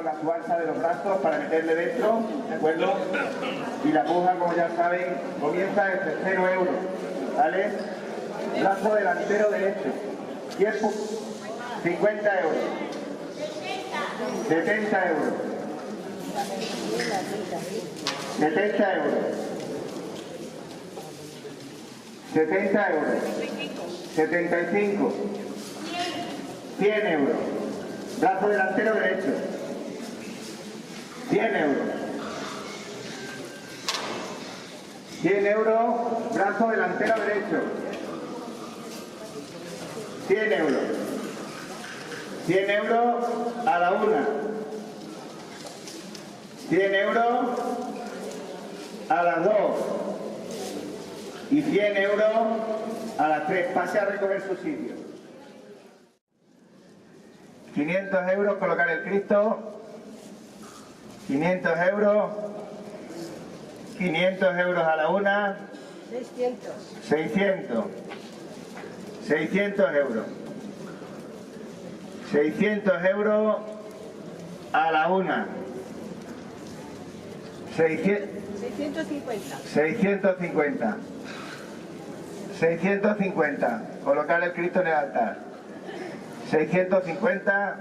la su alza de los brazos para meterle dentro, ¿de acuerdo? Y la puja, como ya saben, comienza desde 0 euros, ¿vale? Brazo delantero derecho, tiempo 50 euros, 70 euros, 70 euros, 70 euros, 75, 100 euros, brazo delantero derecho, 100 euros, 100 euros, brazo delantero derecho, 100 euros, 100 euros a la una, 100 euros a las 2 y 100 euros a las 3. Pase a recoger su sitio. 500 euros, colocar el Cristo, 500 euros, 500 euros a la una, 600, 600 euros, 600 euros a la una, 650, 650, 650, colocar el Cristo en el altar, 650,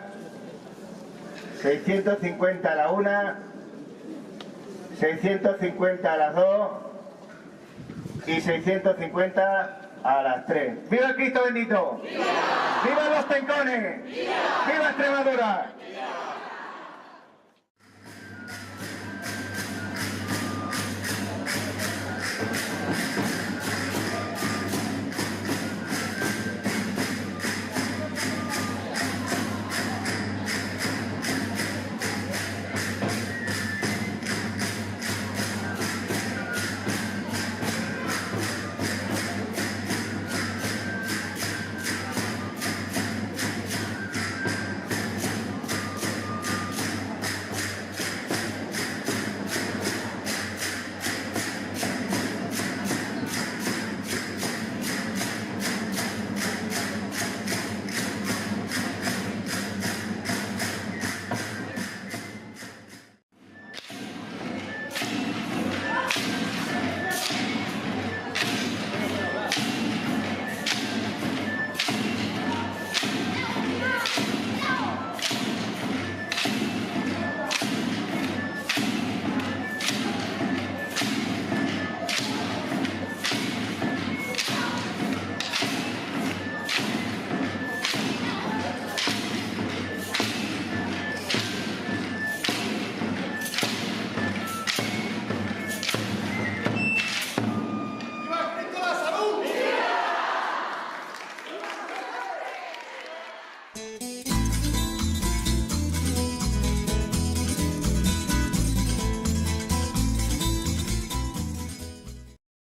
650 a la una, 650 a las 2 y 650 a las 3. ¡Viva el Cristo bendito! ¡Viva, ¡viva los Tencones! ¡Viva, ¡viva Extremadura! ¡Viva!